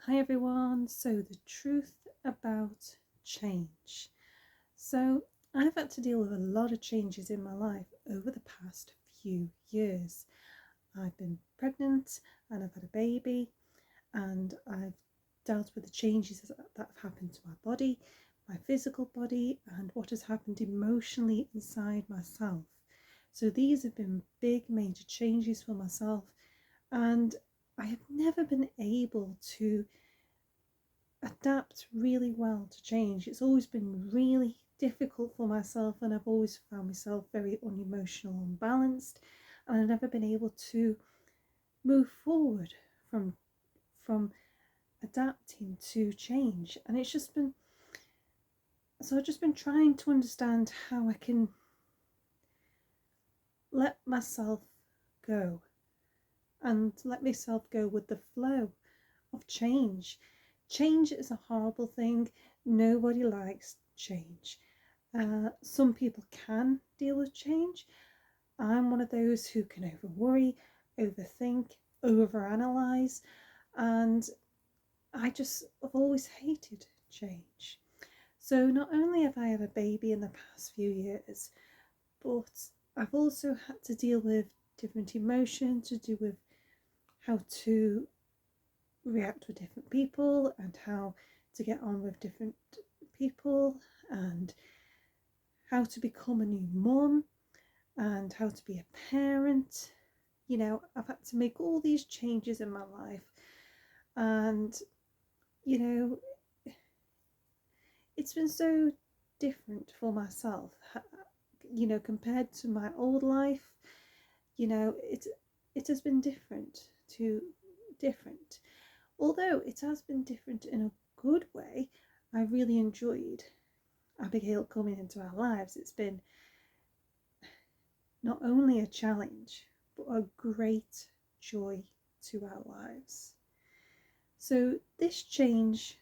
Hi everyone, so the truth about change. So I've had to deal with a lot of changes in my life over the past few years. I've been pregnant and I've had a baby, and I've dealt with the changes that have happened to my body, my physical body, and what has happened emotionally inside myself. So these have been big major changes for myself, and I have never been able to adapt really well to change. It's always been really difficult for myself, and I've always found myself very unemotional and balanced, and I've never been able to move forward from adapting to change. And it's just been, so I've just been trying to understand how I can let myself go and let myself go with the flow of change. Change is a horrible thing. Nobody likes change. Some people can deal with change. I'm one of those who can over worry, overthink, overanalyze, and I've always hated change. So not only have I had a baby in the past few years, but I've also had to deal with different emotions to do with how to react with different people and how to get on with different people, and how to become a new mum and how to be a parent. I've had to make all these changes in my life, and it's been so different for myself, compared to my old life. It has been different. Although it has been different in a good way, I really enjoyed Abigail coming into our lives. It's been not only a challenge, but a great joy to our lives. So this change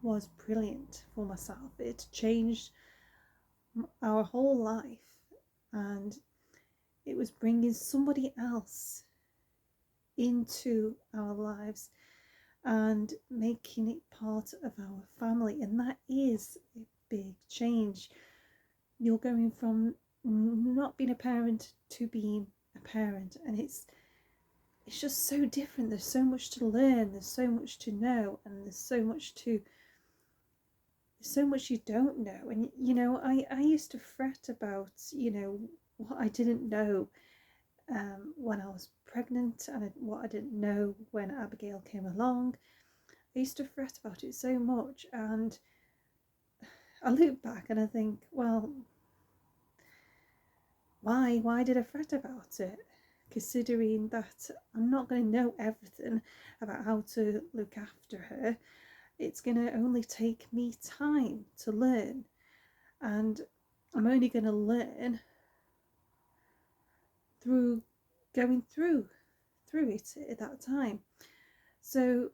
was brilliant for myself. It changed our whole life, and it was bringing somebody else into our lives and making it part of our family, and that is a big change. You're going from not being a parent to being a parent, and it's just so different. There's so much to learn, there's so much to know, and there's so much you don't know. And I used to fret about what I didn't know when I was pregnant, and what I didn't know when Abigail came along. I used to fret about it so much, and I look back and I think, well, why did I fret about it? Considering that I'm not going to know everything about how to look after her. It's going to only take me time to learn, and I'm only going to learn through going through it at that time. So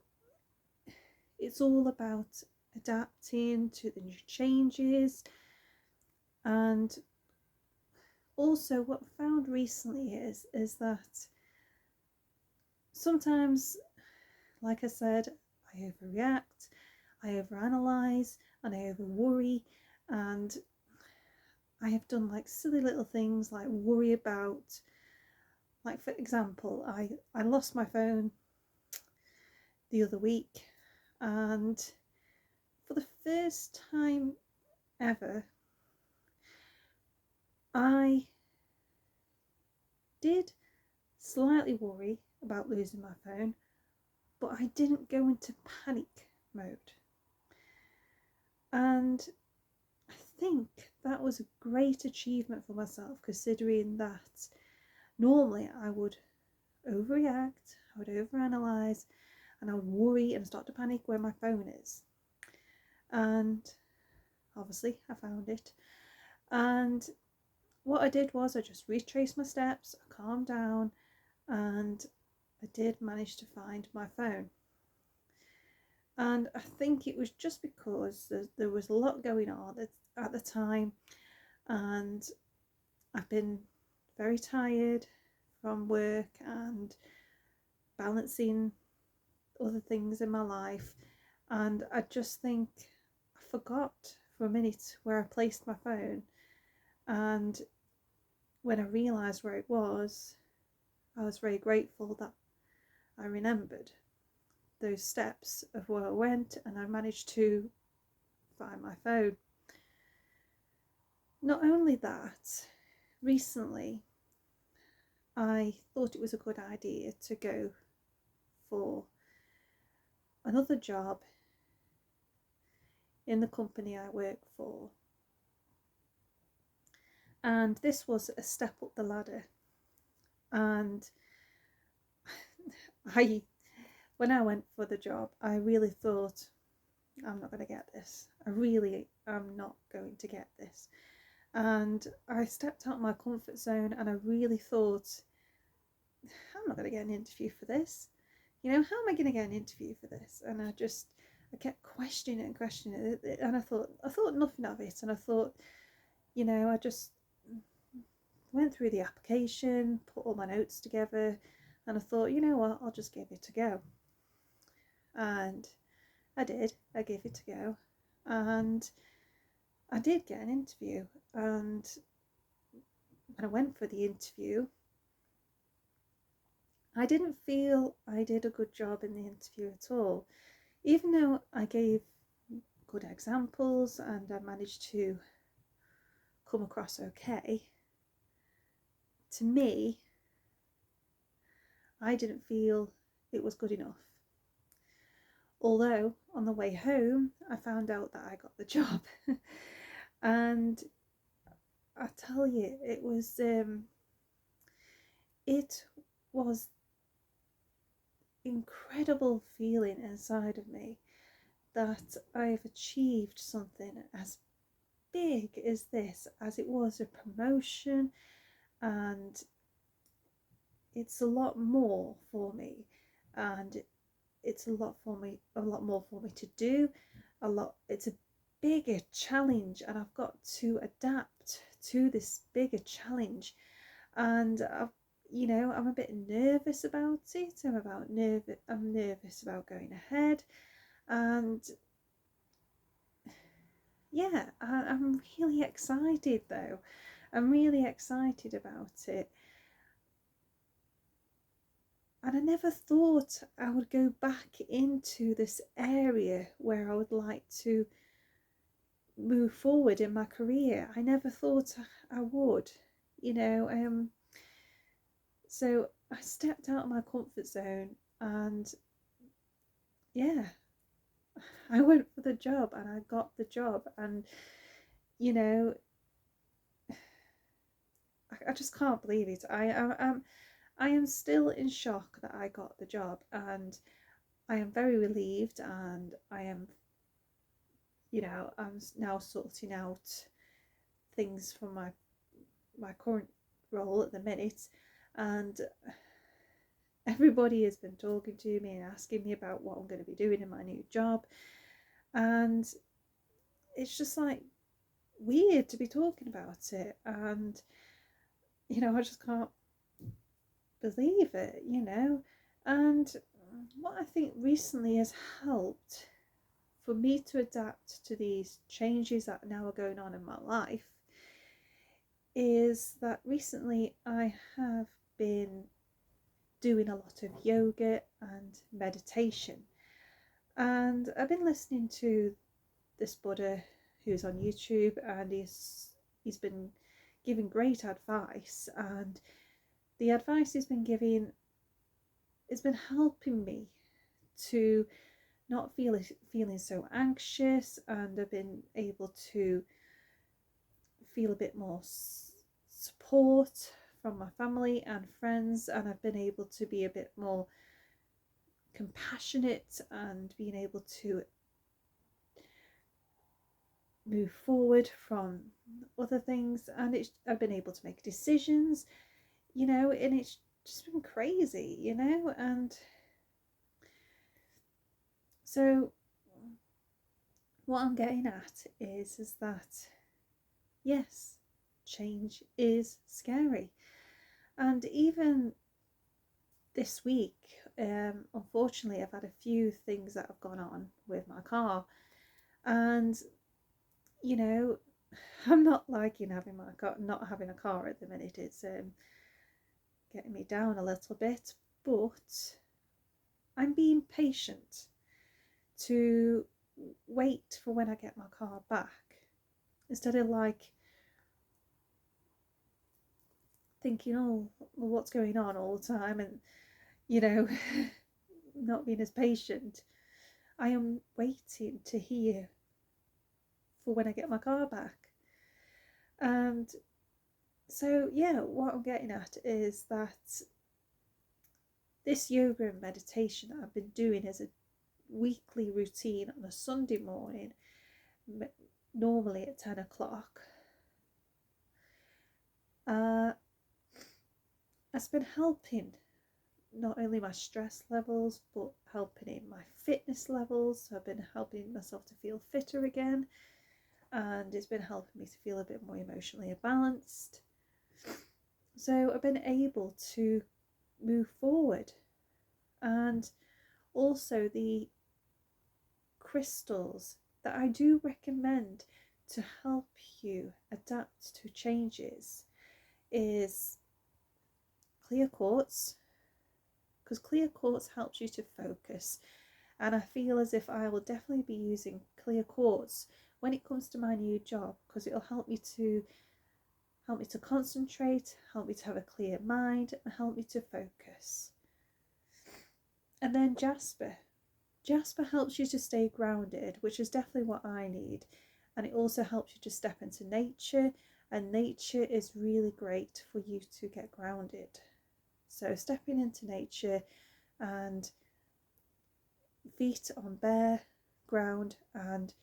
it's all about adapting to the new changes. And also what I found recently is that sometimes, like I said, I overreact, I overanalyze, and I overworry, and I have done like silly little things like worry about, like for example, I lost my phone the other week, and for the first time ever, I did slightly worry about losing my phone, but I didn't go into panic mode. And I think that was a great achievement for myself, considering that normally I would overreact, I would overanalyze, and I would worry and start to panic where my phone is. And obviously I found it, and what I did was I just retraced my steps, I calmed down, and I did manage to find my phone. And I think it was just because there was a lot going on at the time, and I've been very tired from work and balancing other things in my life, and I just think I forgot for a minute where I placed my phone, and when I realised where it was, I was very grateful that I remembered those steps of where I went, and I managed to find my phone. Not only that, recently I thought it was a good idea to go for another job in the company I work for, and this was a step up the ladder. And when I went for the job, I really thought, I'm not going to get this. I really am not going to get this. And I stepped out of my comfort zone, and I really thought, I'm not going to get an interview for this. How am I going to get an interview for this? And I kept questioning it and questioning it, and I thought nothing of it. And I thought, I just went through the application, put all my notes together, and I thought, you know what, I'll just give it a go. And I did. I gave it a go, and I did get an interview. And when I went for the interview, I didn't feel I did a good job in the interview at all. Even though I gave good examples and I managed to come across okay, to me, I didn't feel it was good enough. Although on the way home, I found out that I got the job. And I tell you, it was incredible feeling inside of me that I've achieved something as big as this, as it was a promotion, and it's a lot more for me, and it's a lot more for me to do. It's a bigger challenge, and I've got to adapt to this bigger challenge, and I'm a bit nervous about it. I'm nervous about going ahead, and yeah, I'm really excited though. I'm really excited about it. And I never thought I would go back into this area where I would like to move forward in my career. I never thought I would, so I stepped out of my comfort zone, and yeah, I went for the job and I got the job. And I just can't believe it. I am still in shock that I got the job, and I am very relieved, and I am, I'm now sorting out things for my current role at the minute, and everybody has been talking to me and asking me about what I'm going to be doing in my new job, and it's just like weird to be talking about it, and I just can't believe it, and what I think recently has helped for me to adapt to these changes that now are going on in my life is that recently I have been doing a lot of yoga and meditation, and I've been listening to this Buddha who's on YouTube, and he's been giving great advice, and the advice he's been giving has been helping me to not feeling so anxious, and I've been able to feel a bit more support from my family and friends, and I've been able to be a bit more compassionate and being able to move forward from other things, and I've been able to make decisions, and it's just been crazy, and so what I'm getting at is that yes, change is scary. And even this week unfortunately I've had a few things that have gone on with my car, and you know, I'm not liking having my car, not having a car at the minute. It's getting me down a little bit, but I'm being patient to wait for when I get my car back, instead of like thinking, oh, well, what's going on all the time, and you know, not being as patient. I am waiting to hear for when I get my car back. And so, yeah, what I'm getting at is that this yoga and meditation that I've been doing as a weekly routine on a Sunday morning, normally at 10 o'clock, has been helping not only my stress levels, but helping in my fitness levels. So I've been helping myself to feel fitter again, and it's been helping me to feel a bit more emotionally balanced. So I've been able to move forward. And also the crystals that I do recommend to help you adapt to changes is clear quartz, because clear quartz helps you to focus, and I feel as if I will definitely be using clear quartz when it comes to my new job, because it'll help me to concentrate, help me to have a clear mind, and help me to focus. And then jasper helps you to stay grounded, which is definitely what I need, and it also helps you to step into nature, and nature is really great for you to get grounded. So stepping into nature and feet on bare ground and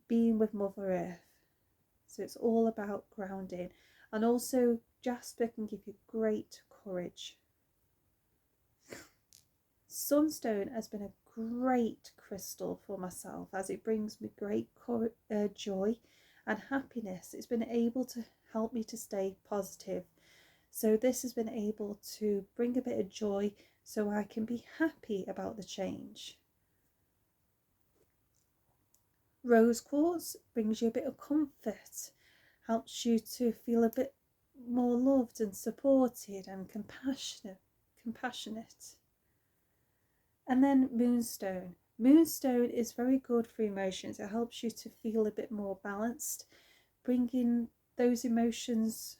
being with Mother Earth. So it's all about grounding. And also jasper can give you great courage. Sunstone has been a great crystal for myself, as it brings me great joy and happiness. It's been able to help me to stay positive. So this has been able to bring a bit of joy so I can be happy about the change. Rose quartz brings you a bit of comfort, helps you to feel a bit more loved and supported and compassionate. And then moonstone. Moonstone is very good for emotions. It helps you to feel a bit more balanced, bringing those emotions,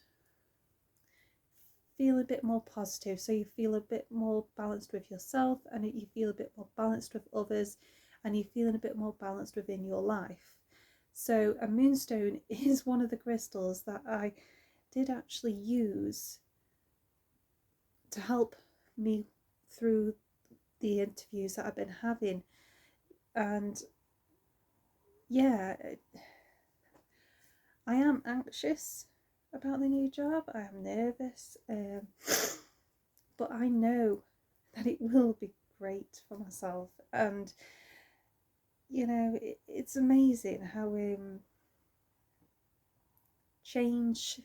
feel a bit more positive, so you feel a bit more balanced with yourself, and you feel a bit more balanced with others, and you're feeling a bit more balanced within your life. So a moonstone is one of the crystals that I did actually use to help me through the interviews that I've been having. And yeah, I am anxious about the new job. I am nervous, but I know that it will be great for myself. And you know, it's amazing how change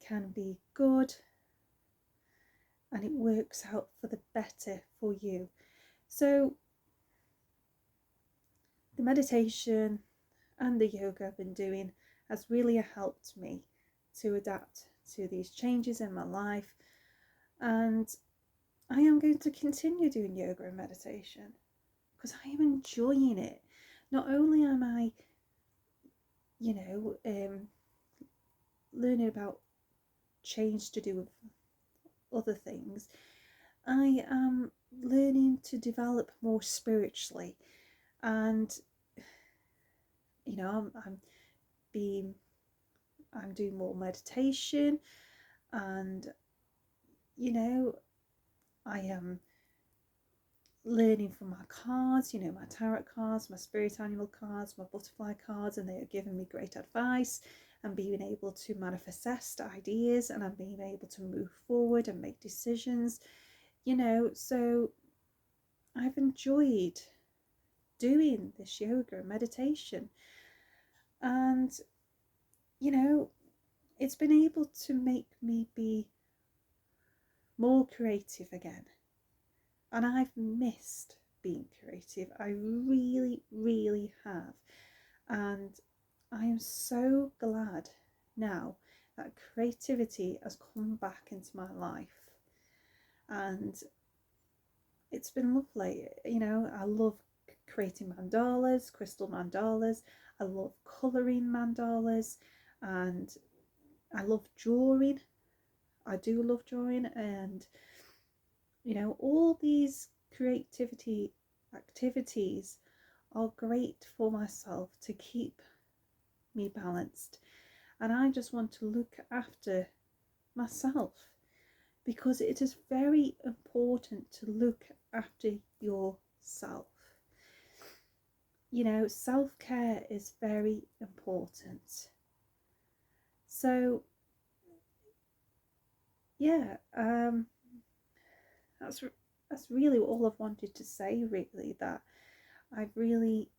can be good, and it works out for the better for you. So the meditation and the yoga I've been doing has really helped me to adapt to these changes in my life, and I am going to continue doing yoga and meditation because I am enjoying it. Not only am I, you know, learning about change to do with other things, I am learning to develop more spiritually, and you know, I'm doing more meditation, and you know, I am learning from my cards, you know, my tarot cards, my spirit animal cards, my butterfly cards, and they are giving me great advice, and being able to manifest ideas, and I'm being able to move forward and make decisions, you know. So I've enjoyed doing this yoga and meditation, and you know, it's been able to make me be more creative again. And I've missed being creative. I really, really have. And I am so glad now that creativity has come back into my life. And it's been lovely. You know, I love creating mandalas, crystal mandalas. I love colouring mandalas, and I love drawing. I do love drawing, and you know, all these creativity activities are great for myself to keep me balanced. And I just want to look after myself, because it is very important to look after yourself. You know, self-care is very important. So yeah, that's really all I've wanted to say, really, that I've really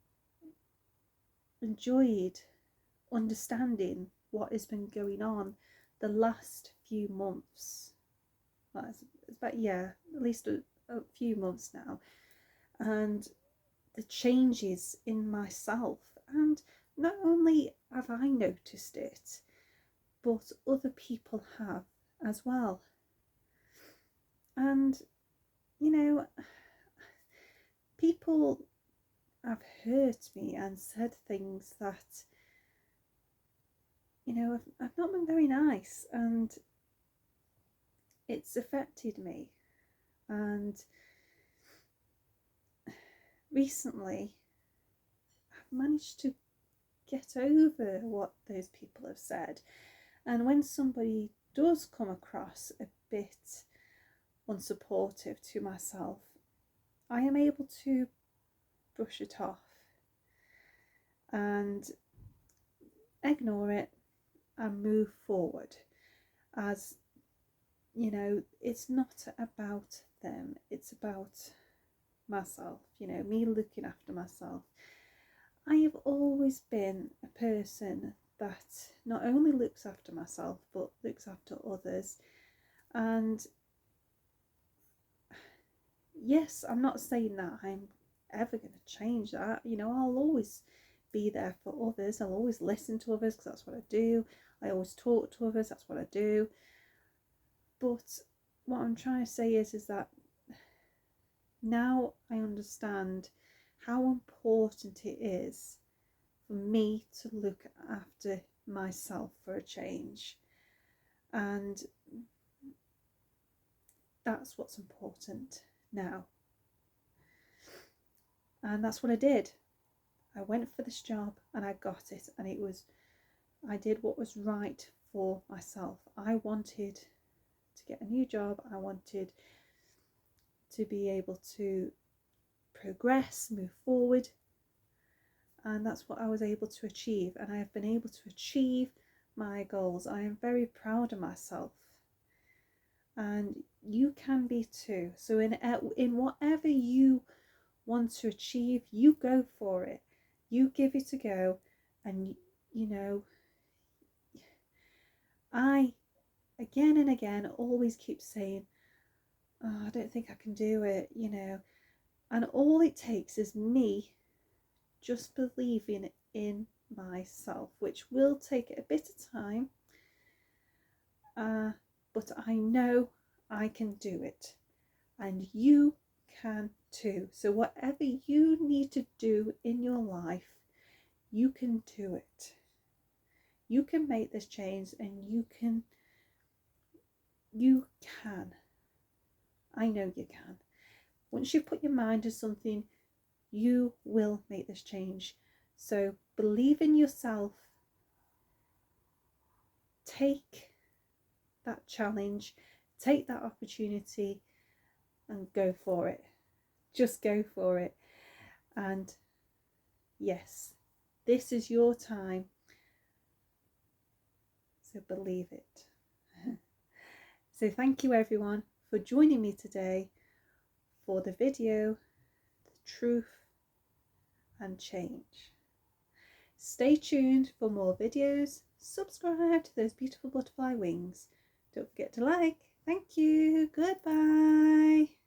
enjoyed understanding what has been going on the last few months. Well, it's about, yeah, at least a few months now, and the changes in myself. And not only have I noticed it, but other people have as well. And you know, people have hurt me and said things that, you know, have not been very nice, and it's affected me. And recently I've managed to get over what those people have said. And when somebody does come across a bit unsupportive to myself, I am able to brush it off and ignore it and move forward. As you know, it's not about them, it's about myself, you know, me looking after myself. I have always been a person that not only looks after myself but looks after others. And yes, I'm not saying that I'm ever going to change that. You know, I'll always be there for others. I'll always listen to others, because that's what I do. I always talk to others, that's what I do. But what I'm trying to say is that now I understand how important it is for me to look after myself for a change. And that's what's important now. And that's what I did. I went for this job and I got it, and I did what was right for myself. I wanted to get a new job. I wanted to be able to progress, move forward, and that's what I was able to achieve. And I have been able to achieve my goals. I am very proud of myself, and you can be too. So in whatever you want to achieve, you go for it, you give it a go. And you know, I again and again always keep saying, oh, I don't think I can do it, you know. And all it takes is me just believing in myself, which will take a bit of time, but I know I can do it, and you can too. So whatever you need to do in your life, you can do it. You can make this change, and you can. I know you can. Once you put your mind to something, you will make this change. So believe in yourself. Take that challenge, take that opportunity, and go for it. Just go for it. And yes, this is your time. So believe it. So thank you everyone for joining me today for the video, The Truth and Change. Stay tuned for more videos. Subscribe to those beautiful butterfly wings. Don't forget to like. Thank you. Goodbye.